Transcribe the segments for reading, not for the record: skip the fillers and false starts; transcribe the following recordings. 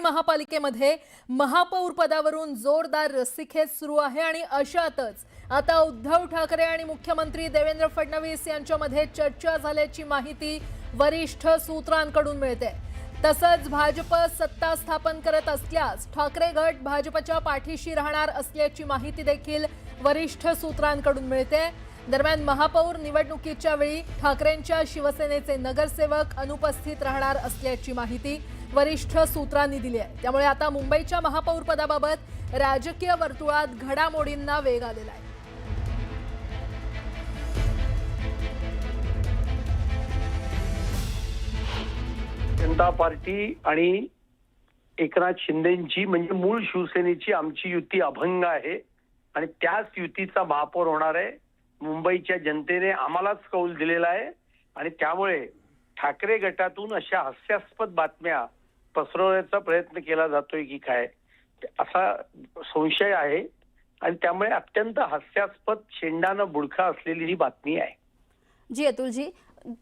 महापालिकेमध्ये महापौर पदावरून जोरदार रस्सीखेच सुरू आहे आणि अशातच आता उद्धव ठाकरे आणि मुख्यमंत्री देवेंद्र फडणवीस यांच्यामध्ये चर्चा झाल्याची माहिती वरिष्ठ सूत्रांकडून मिळते। तसंच भाजप सत्ता स्थापन करत असल्यास ठाकरे गट भाजपच्या पाठीशी राहणार असल्याची माहिती देखील वरिष्ठ सूत्रांकडून मिळते। दरम्यान महापौर निवडणुकीच्या वेळी ठाकरेंच्या शिवसेनेचे नगरसेवक अनुपस्थित राहणार असल्याची माहिती वरिष्ठ सूत्रांनी दिली आहे। त्यामुळे आता मुंबईच्या महापौर पदाबाबत राजकीय वर्तुळात घडामोडींना वेग आलेला आहे। जनता पार्टी आणि एकनाथ शिंदेंची म्हणजे मूळ शिवसेनेची आमची युती अभंग आहे आणि त्याच युतीचा महापौर होणार आहे। मुंबईच्या जनतेने आम्हालाच कौल दिलेला आहे आणि त्यामुळे ठाकरे गटातून अशा हास्यास्पद बातम्या पसरवण्याचा प्रयत्न केला जातोय की काय असा संशय आहे आणि त्यामुळे अत्यंत हास्यास्पद शेंडानं बुडखा असलेली ही बातमी आहे। जी अतुलजी,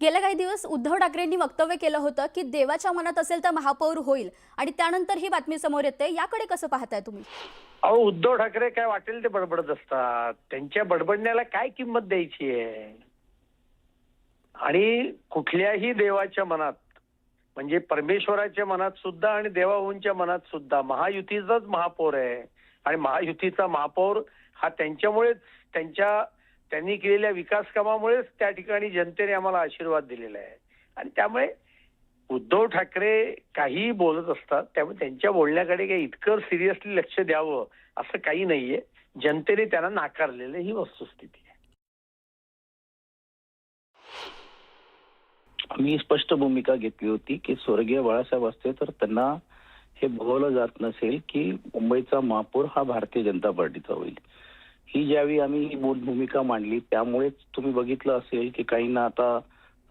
गेल्या काही दिवस उद्धव ठाकरेंनी वक्तव्य केलं होतं की देवाच्या मनात असेल तर महापौर होईल आणि त्यानंतर ही बातमी समोर येते, याकडे कसं पाहताय तुम्ही? अहो, उद्धव ठाकरे काय वाटेल ते बडबडत असतात, त्यांच्या बडबडण्याला काय किंमत द्यायची आहे? आणि कुठल्याही देवाच्या मनात म्हणजे परमेश्वराच्या मनात सुद्धा आणि देवाहूंच्या मनात सुद्धा महायुतीचाच महापौर आहे आणि महायुतीचा महापौर हा त्यांच्यामुळेच त्यांनी केलेल्या विकास कामामुळेच त्या ठिकाणी जनतेने आम्हाला आशीर्वाद दिलेला आहे आणि त्यामुळे उद्धव ठाकरे काही बोलत असतात त्यामुळे त्यांच्या बोलण्याकडे काही इतकं सिरियसली लक्ष द्यावं असं काही नाहीये। जनतेने त्यांना नाकारलेलं ही वस्तुस्थिती आहे। आम्ही स्पष्ट भूमिका घेतली होती की स्वर्गीय बाळासाहेब असते तर त्यांना हे बघवलं जात नसेल की मुंबईचा महापौर हा भारतीय जनता पार्टीचा होईल। ही ज्यावेळी आम्ही ही भूमिका मांडली त्यामुळेच तुम्ही बघितलं असेल की काहींना आता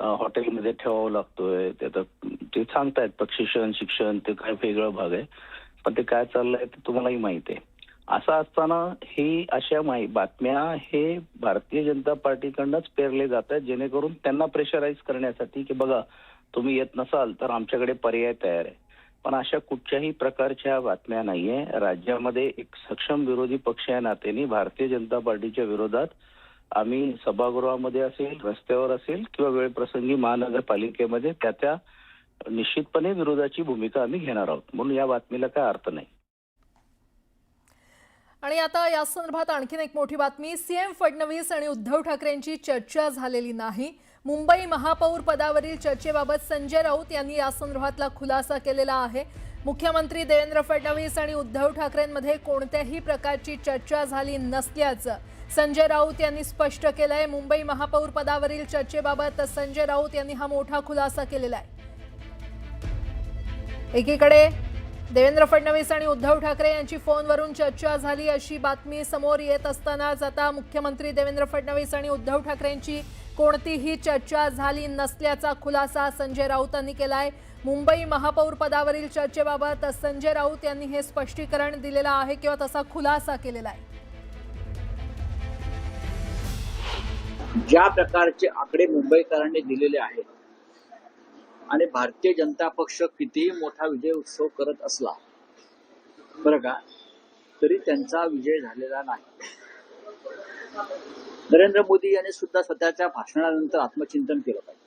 हॉटेलमध्ये ठेवावं लागतोय, ते सांगतायत प्रशिक्षण शिक्षण ते काय वेगळा भाग आहे, पण ते काय चाललंय ते तुम्हालाही माहिती आहे। असं असताना ही अशा बातम्या हे भारतीय जनता पार्टीकडनंच पेरले जात आहेत जेणेकरून त्यांना प्रेशराईज करण्यासाठी की बघा तुम्ही येत नसाल तर आमच्याकडे पर्याय तयार आहे। पण अशा कुठच्याही प्रकारच्या बातम्या नाहीये। राज्यामध्ये एक सक्षम विरोधी पक्ष या नात्याने भारतीय जनता पार्टीच्या विरोधात आम्ही सभागृहामध्ये असेल, रस्त्यावर असेल किंवा वेळप्रसंगी महानगरपालिकेमध्ये त्या निश्चितपणे विरोधाची भूमिका आम्ही घेणार आहोत, म्हणून या बातमीला काय अर्थ नाही। आणि आता या संदर्भात आणखीन एक मोठी बातमी, सीएम फडणवीस आणि उद्धव ठाकरेंची चर्चा झालेली नाही। मुंबई महापौर पदावरील चर्चेबाबत संजय राऊत यांनी या संदर्भातला खुलासा केलेला आहे। मुख्यमंत्री देवेंद्र फडणवीस आणि उद्धव ठाकरेंमध्ये कोणत्याही प्रकारची चर्चा झाली नसल्याचं संजय राऊत यांनी स्पष्ट केलंय। मुंबई महापौर पदावरील चर्चेबाबत संजय राऊत यांनी हा मोठा खुलासा केलेला आहे। एकीकडे देवेंद्र फडणवीस आणि उद्धव ठाकरे यांची फोनवरून चर्चा झाली अशी बातमी समोर येत असतानाच आता मुख्यमंत्री देवेंद्र फडणवीस आणि उद्धव ठाकरेंची कोणतीही चर्चा झाली नसल्याचा खुलासा संजय राऊतांनी केलाय। मुंबई महापौर पदावरील चर्चेबाबत संजय राऊत यांनी हे स्पष्टीकरण दिलेलं आहे किंवा तसा खुलासा केलेला आहे। ज्या प्रकारचे आकडे मुंबईकरांनी दिलेले आहेत आणि भारतीय जनता पक्ष कितीही मोठा विजय उत्सव करत असला बरं का तरी त्यांचा विजय झालेला नाही। नरेंद्र मोदी यांनी सुद्धा स्वतःच्या भाषणानंतर आत्मचिंतन केलं पाहिजे।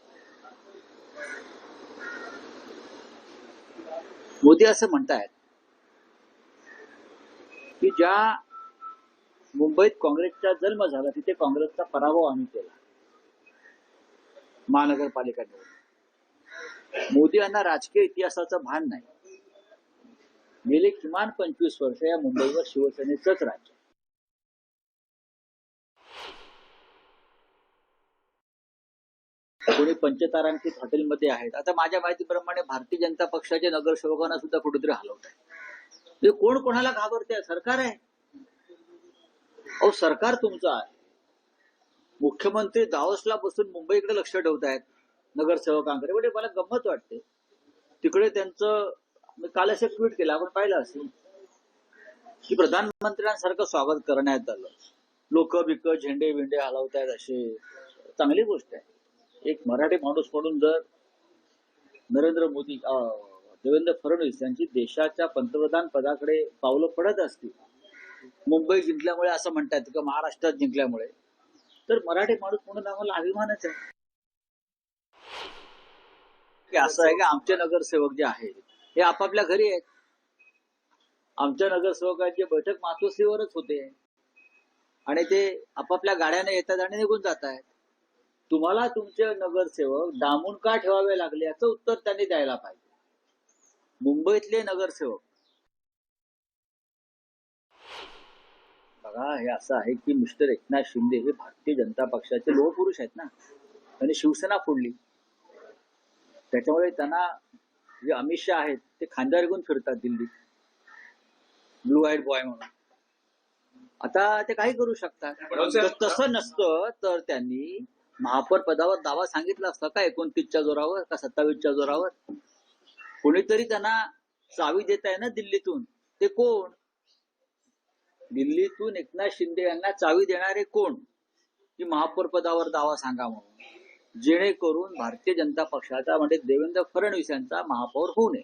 मोदी असं म्हणतायत की ज्या मुंबईत काँग्रेसचा जन्म झाला तिथे काँग्रेसचा पराभव आम्ही केला महानगरपालिका निवडणूक। मोदी यांना राजकीय इतिहासाचं भान नाही। गेले किमान 25 वर्ष या मुंबईवर शिवसेनेचंच राज्य। कोणी पंचतारांकित हॉटेलमध्ये आहेत। आता माझ्या माहितीप्रमाणे भारतीय जनता पक्षाच्या नगरसेवकांना सुद्धा कुठेतरी हलवत आहे। कोण कोणाला घाबरते? सरकार आहे। अहो, सरकार तुमचं आहे। मुख्यमंत्री दावोसला बसून मुंबईकडे लक्ष ठेवतायत नगरसेवकांकडे। म्हणजे मला गंमत वाटते तिकडे त्यांचं, काल असं ट्विट केलं आपण पाहिलं असेल की प्रधानमंत्र्यांसारखं स्वागत करण्यात आलं, लोक बिक झेंडे विंडे हलवतायत, अशी चांगली गोष्ट आहे। एक मराठी माणूस म्हणून जर नरेंद्र मोदी देवेंद्र फडणवीस यांची देशाच्या पंतप्रधान पदाकडे पावलं पडत असतील, मुंबई जिंकल्यामुळे असं म्हणतात किंवा महाराष्ट्रात जिंकल्यामुळे, तर मराठी माणूस म्हणून आम्हाला अभिमानच आहे की असं आहे की आमचे नगरसेवक जे आहेत हे आपापल्या घरी आहेत. आमच्या नगरसेवकांची बैठक मातोश्रीवरच होते आणि ते आपापल्या गाड्याने येतात आणि निघून जात आहेत. तुम्हाला तुमचे नगरसेवक डांबून का ठेवावे लागले याचं उत्तर त्यांनी द्यायला पाहिजे. मुंबईतले नगरसेवक बघा, हे असं आहे की मिस्टर एकनाथ शिंदे हे भारतीय जनता पक्षाचे लोहपुरुष आहेत ना. त्यांनी शिवसेना फोडली, त्याच्यामुळे त्यांना जे अमित शहा आहेत ते खांद्यावर घेऊन फिरतात दिल्लीत, ब्लू आईड बॉय म्हणून. आता ते काही करू शकतात. तर तसं नसतं तर त्यांनी महापौर पदावर दावा सांगितला असता का 29च्या जोरावर का 27च्या जोरावर? कोणीतरी त्यांना चावी देत आहे ना दिल्लीतून. ते कोण? दिल्लीतून एकनाथ शिंदे यांना चावी देणारे कोण? की महापौर पदावर दावा सांगा म्हणून, जेणेकरून भारतीय जनता पक्षाचा म्हणजे देवेंद्र फडणवीस यांचा महापौर होऊ नये.